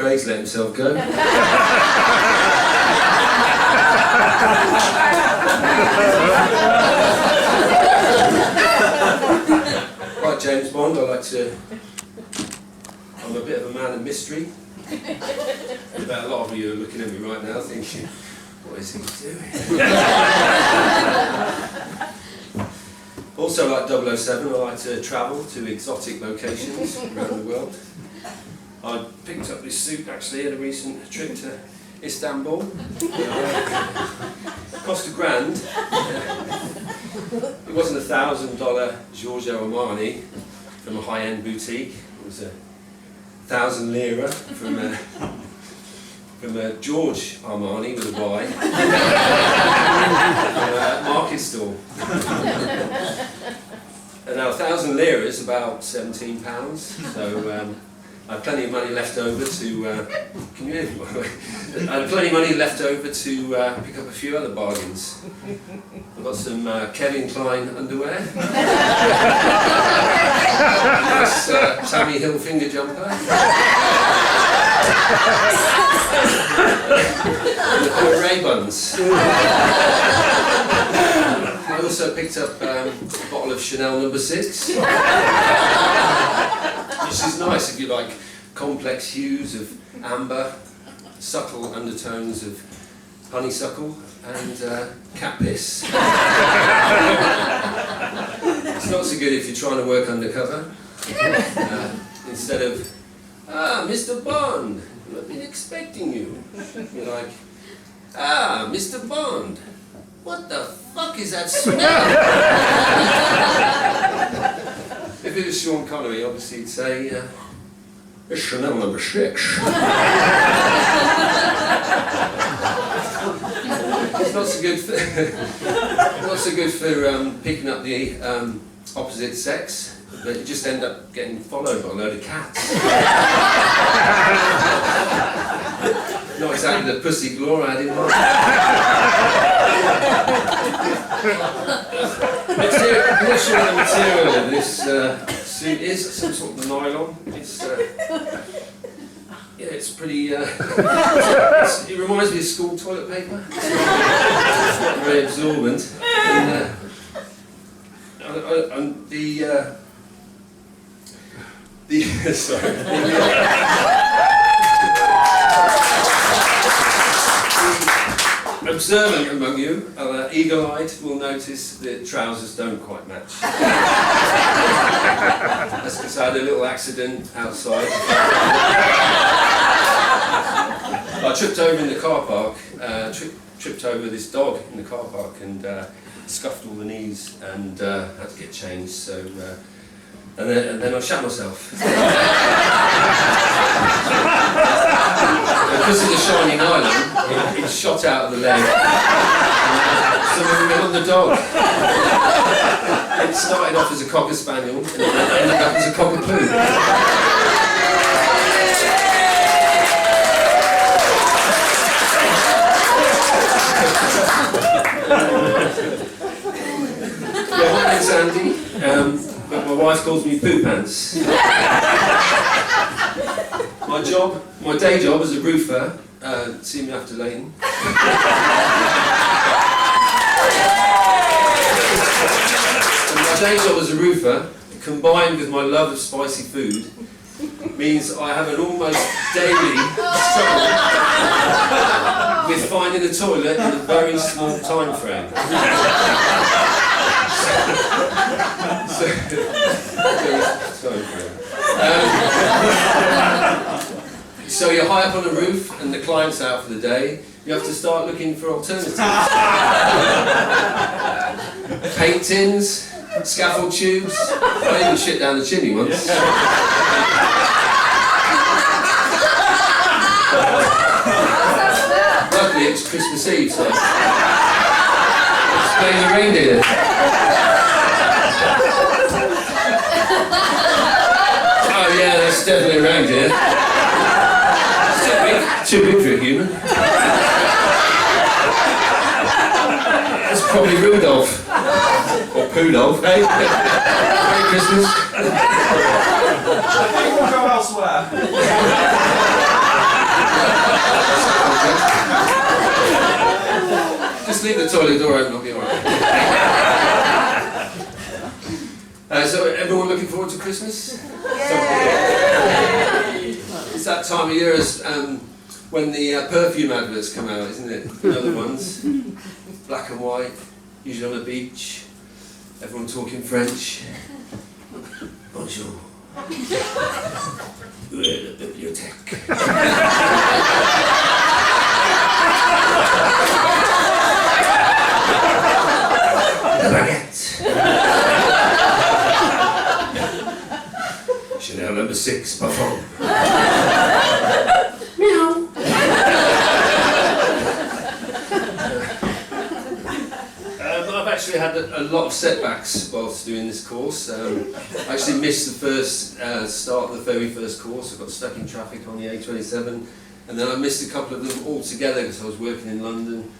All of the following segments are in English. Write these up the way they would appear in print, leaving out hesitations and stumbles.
Craig's let himself go. Like James Bond, I'm a bit of a man of mystery. I bet a lot of you are looking at me right now thinking, what is he doing? Also, like 007, I like to travel to exotic locations around the world. I picked up this suit actually at a recent trip to Istanbul. Cost $1,000. It wasn't $1,000 Giorgio Armani from a high-end boutique. It was 1,000 lira from George Armani with a Y. From a market stall. And now 1,000 lira is about £17. So I had plenty of money left over to. Can you hear me, by the way? I had plenty of money left over to pick up a few other bargains. I've got some Kevin Klein underwear. Nice Tammy Hilfiger jumper. And Ray-Bans. I also picked up a bottle of Chanel No. 6. Which is nice if you like complex hues of amber, subtle undertones of honeysuckle and cat piss. It's not so good if you're trying to work undercover. Instead of, Mr. Bond, I've been expecting you. You're like, Mr. Bond, what the fuck is that smell? If it was Sean Connery, obviously he'd say, it's Chanel No. 6. It's not so good for picking up the opposite sex, but you just end up getting followed by a load of cats. Not exactly the pussy galore I had in mind. I'm not sure what the material of this suit is. Some sort of nylon. It's pretty. It reminds me of school toilet paper. It's not very absorbent. And sorry. Observant among you, eagle-eyed, will notice that trousers don't quite match. That's because I had a little accident outside. I tripped over in the car park, tripped over this dog in the car park and scuffed all the knees and had to get changed. So, and then I shot myself. Because of the shiny nylon, it shot out of the leg. So we went on the dog. It started off as a cocker spaniel and ended up as a cockapoo. Yeah, my name's Andy, but my wife calls me Poo Pants. My day job as a roofer, see me after Leighton. My day job as a roofer, combined with my love of spicy food, means I have an almost daily struggle with finding a toilet in a very small time frame. So you're high up on the roof and the client's out for the day, you have to start looking for alternatives. Paint tins, scaffold tubes, I even shit down the chimney once. Luckily it's Christmas Eve, so it's playing the reindeer. Oh yeah, that's definitely a reindeer. Too big for a human. It's probably Rudolph. Or Poodolph, eh? Merry Christmas. We'll go elsewhere. Just leave the toilet door open, I'll be alright. So everyone looking forward to Christmas? It's that time of year as, when the perfume adverts come out, isn't it? You know the ones? Black and white, usually on a beach, everyone talking French. Bonjour. Où est la bibliothèque? La baguette. Chanel number 6, parfum. Meow. I've actually had a lot of setbacks whilst doing this course. I actually missed the first start of the very first course. I got stuck in traffic on the A27, and then I missed a couple of them altogether because I was working in London.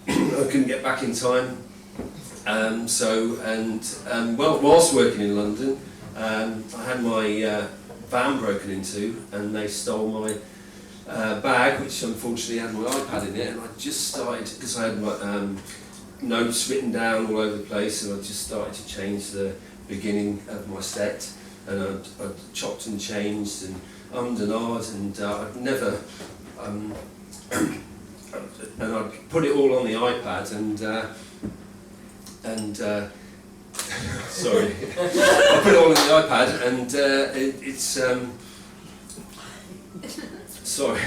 I couldn't get back in time. Whilst working in London, I had my van broken into, and they stole my bag, which unfortunately had my iPad in it, and I just started, because I had my notes written down all over the place, and I just started to change the beginning of my set, and I'd chopped and changed and and ahs, and I'd never, and I'd put it all on the iPad, and sorry, I put it all on the iPad, and it's sorry.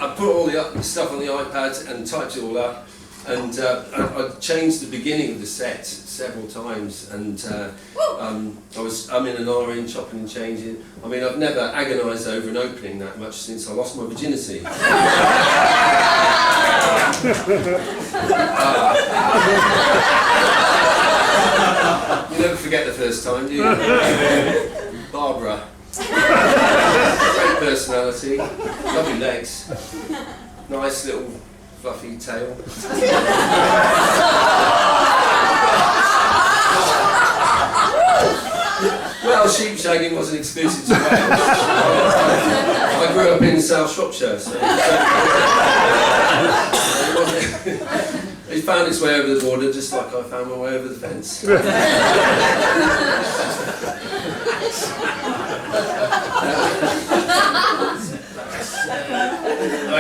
I put all the stuff on the iPad and typed it all up, and I changed the beginning of the set several times, and I'm in an RN chopping and changing. I mean, I've never agonised over an opening that much since I lost my virginity. You never forget the first time, do you? Barbara. Great personality, lovely legs, nice little fluffy tail. Well, sheep shagging wasn't exclusive to Wales. I grew up in South Shropshire, so it found its way over the border just like I found my way over the fence.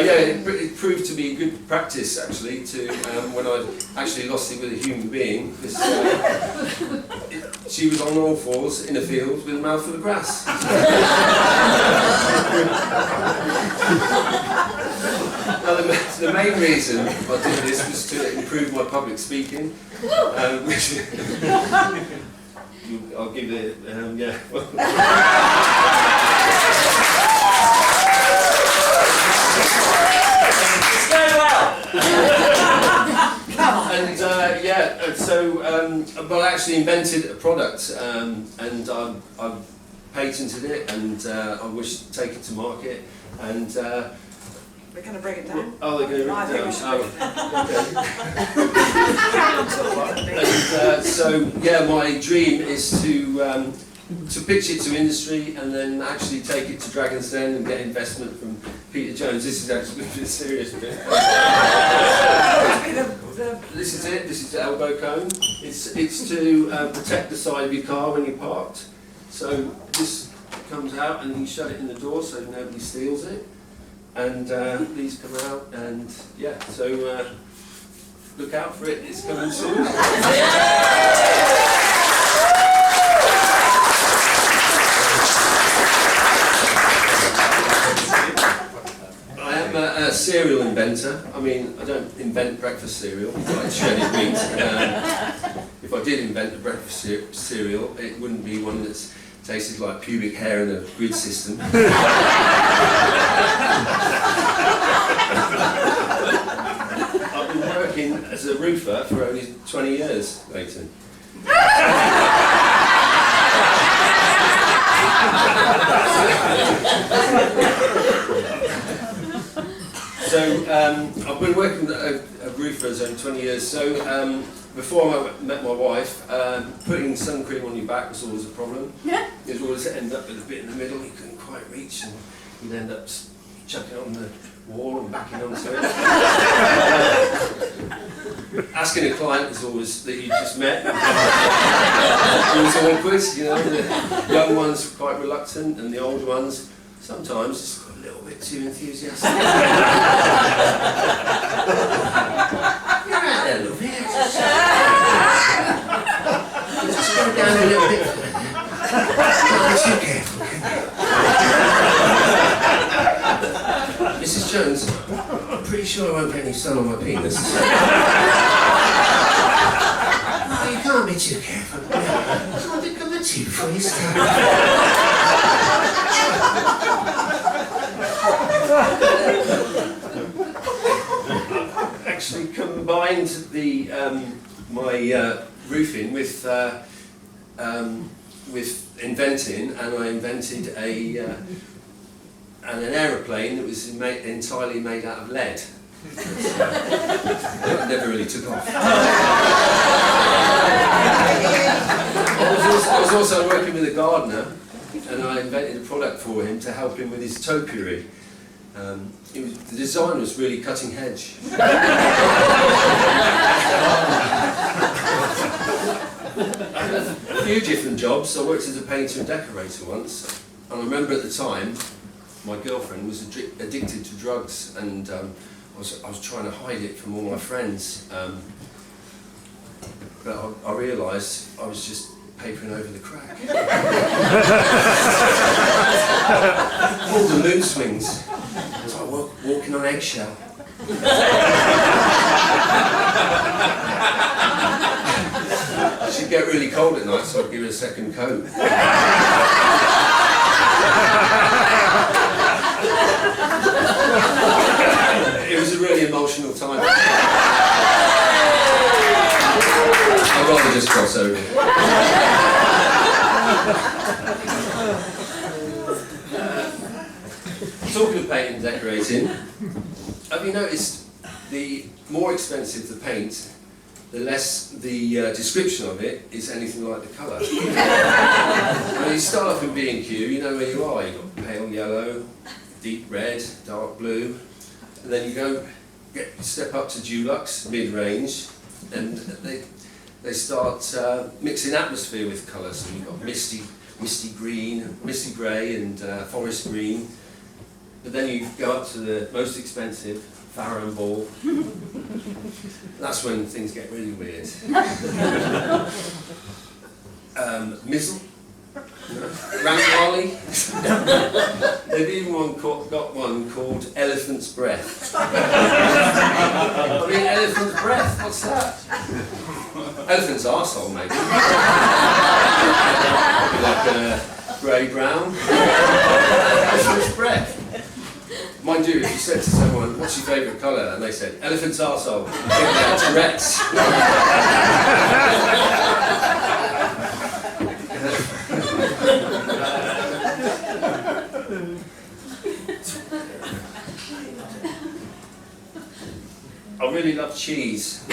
It proved to be good practice actually to when I actually lost it with a human being, because she was on all fours in a field with a mouthful of grass. Now the main reason I did this was to improve my public speaking, which I'll give it, But I actually invented a product, and I've patented it, and I wish to take it to market, and we're going to break it down. Oh, they're going to break it down. And my dream is to pitch it to industry and then actually take it to Dragon's Den and get investment from Peter Jones. This is actually a serious bit. This is it. This is the elbow cone. It's to protect the side of your car when you're parked. So this comes out and you shut it in the door so nobody steals it. And these come out, and so look out for it. It's coming soon. A cereal inventor. I mean, I don't invent breakfast cereal, like shredded wheat. If I did invent a breakfast cereal, it wouldn't be one that's tasted like pubic hair in a grid system. I've been working as a roofer for only 20 years, Leighton. So I've been working roofer is only 20 years. So before I met my wife, putting sun cream on your back was always a problem. Yeah. You'd always end up with a bit in the middle you couldn't quite reach, and you'd end up chucking it on the wall and backing onto it. Asking a client was always that you just met. It was awkward, you know. The young ones were quite reluctant, and the old ones sometimes just got a little bit too enthusiastic. You're right there, love. Just go down a little bit. Don't be too careful, can you? Mrs. Jones, I'm pretty sure I won't get any sun on my penis. Oh, you can't be too careful. Can't become a tooth for your stuff. Actually combined the my roofing with inventing, and I invented an aeroplane that was entirely made out of lead. It never really took off. I was also working with a gardener, and I invented a product for him to help him with his topiary. The design was really cutting edge. I had a few different jobs. I worked as a painter and decorator once, and I remember at the time my girlfriend was addicted to drugs, and I was trying to hide it from all my friends, but I realised I was just papering over the crack. All the mood swings. I was like walking on eggshell. She'd get really cold at night, so I'd give her a second coat. It was a really emotional time. I'd rather just cross over. Talking of painting and decorating, have you noticed the more expensive the paint, the less the description of it is anything like the colour? When you start off in B&Q, you know where you are. You've got pale yellow, deep red, dark blue, and then you step up to Dulux, mid-range, and they start mixing atmosphere with colour. So you've got misty green, misty grey, and forest green. But then you go up to the most expensive, Farrow Ball. That's when things get really weird. Mizzle, Ravioli. They've even got one called Elephant's Breath. I mean, Elephant's Breath, what's that? Elephant's arsehole, maybe. Like grey-brown. Elephant's Breath. Mind you, if you said to someone, what's your favourite colour? And they said, elephant's arsehole. I think they're Tourette's. I really love cheese. A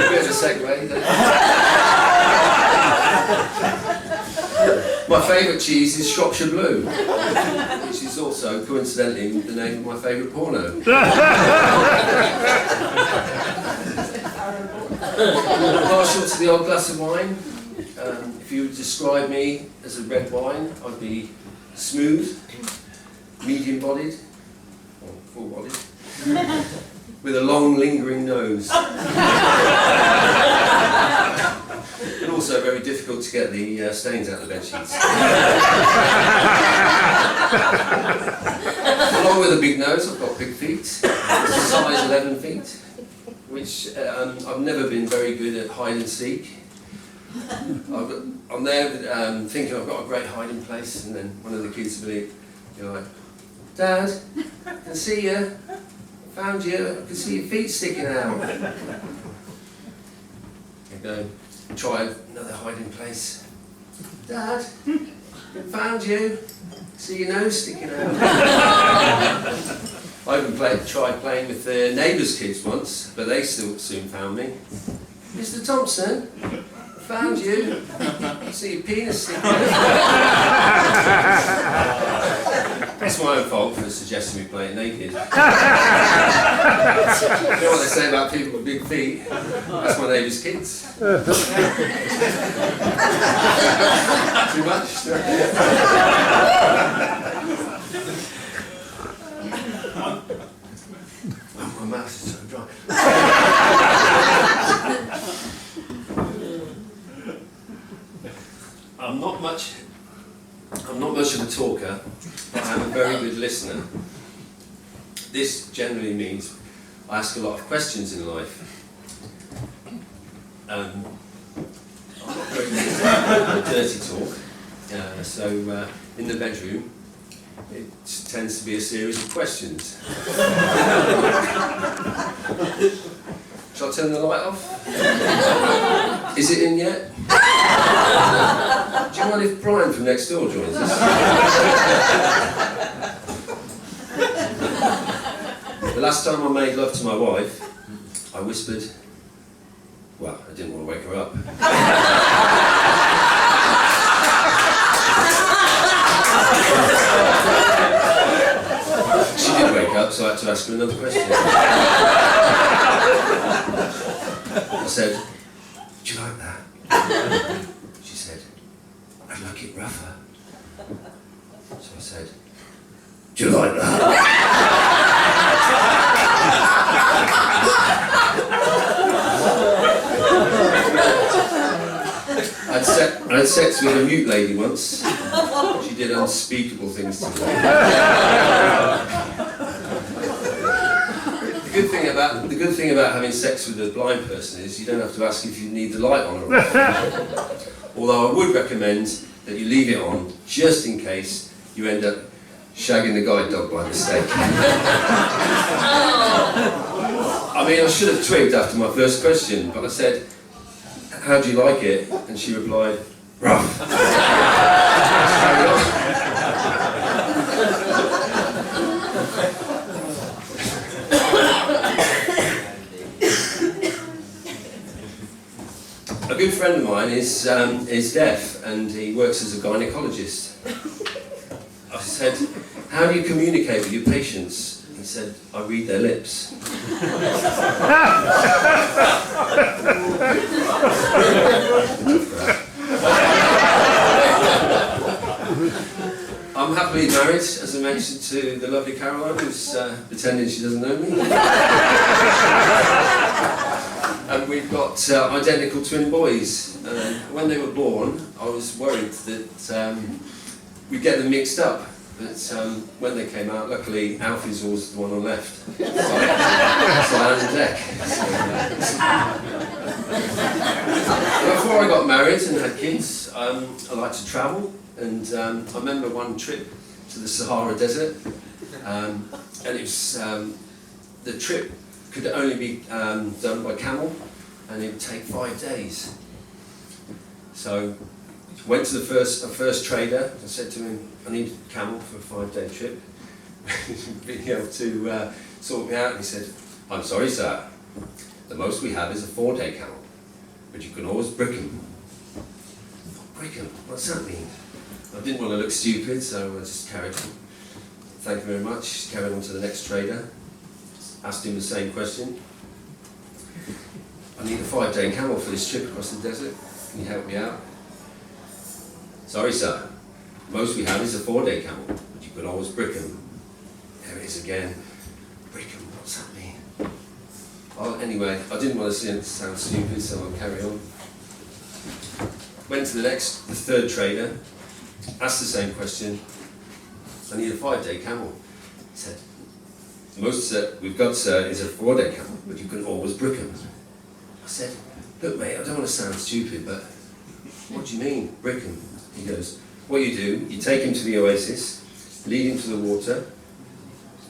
bit of a segue there. My favourite cheese is Shropshire Blue, which is also, coincidentally, the name of my favourite porno. Partial to the odd glass of wine. If you would describe me as a red wine, I'd be smooth, medium-bodied, or full-bodied, with a long, lingering nose. And also very difficult to get the stains out of the bed sheets. Along with a big nose, I've got big feet, size 11 feet, which I've never been very good at hide and seek. I'm there thinking I've got a great hiding place, and then one of the kids will be like, Dad, I can see you, found you, I can see your feet sticking out. I go, try another hiding place. Dad, Found you. See your nose sticking out. I even tried playing with the neighbours' kids once, but they still soon found me. Mr. Thompson, found you. See your penis sticking out. It's my own fault for suggesting we play it naked. You know what they say about people with big feet? That's my neighbour's kids. Too much? My mouth is so dry. I'm not much of a talker, but I'm a very good listener. This generally means I ask a lot of questions in life. I'm not very good at dirty talk, so in the bedroom it tends to be a series of questions. Shall I turn the light off? Is it in yet? Do you mind if Brian from next door joins us? The last time I made love to my wife, I whispered, well, I didn't want to wake her up. She did wake up, so I had to ask her another question. I said, do you like that? She said, I'd like it rougher. So I said, do you like that? I had sex with a mute lady once. She did unspeakable things to me. The good thing about having sex with a blind person is you don't have to ask if you need the light on or off. Although I would recommend that you leave it on just in case you end up shagging the guide dog by mistake. I mean, I should have twigged after my first question, but I said, how do you like it? And she replied, rough. A good friend of mine is deaf and he works as a gynaecologist. I said, how do you communicate with your patients? He said, I read their lips. I'm happily married, as I mentioned, to the lovely Caroline, who's pretending she doesn't know me. And we've got identical twin boys. When they were born, I was worried that we'd get them mixed up. But when they came out, luckily Alfie's always the one on left. So I on the deck. Before I got married and had kids, I liked to travel. And I remember one trip to the Sahara Desert. And it was, the trip could only be done by camel, and it would take 5 days. So went to the first trader and said to him, I need a camel for a 5-day trip. Being able to sort me out, and he said, I'm sorry sir, the most we have is a 4-day camel, but you can always brick him. Brick him? What's that mean? I didn't want to look stupid, so I just carried on. Thank you very much. Carried on to the next trader. Asked him the same question. I need a 5-day camel for this trip across the desert. Can you help me out? Sorry sir, most we have is a 4-day camel, but you can always brick them. There it is again. Brick them, what's that mean? Well, anyway, I didn't want to sound stupid, so I'll carry on. Went to the third trader, asked the same question. I need a 5-day camel. He said, most we've got, sir, is a 4-day camel, but you can always brick them. I said, look mate, I don't want to sound stupid, but what do you mean, brick them? He goes, what you do, you take him to the oasis, lead him to the water,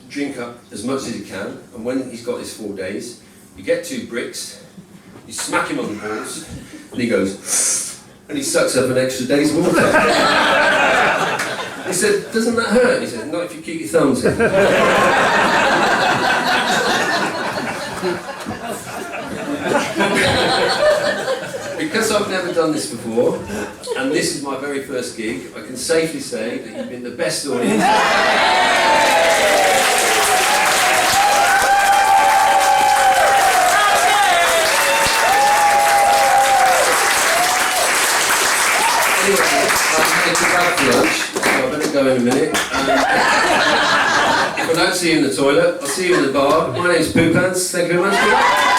drink up as much as you can, and when he's got his 4 days, you get 2 bricks, you smack him on the balls, and he goes, and he sucks up an extra day's water. He said, doesn't that hurt? He said, not if you keep your thumbs in. Because I've never done this before, and this is my very first gig, I can safely say that you've been the best audience. Anyway, I'm going to go out for lunch, so I better go in a minute. If I don't see you in the toilet, I'll see you in the bar. My name's Poo Pants. Thank you very much.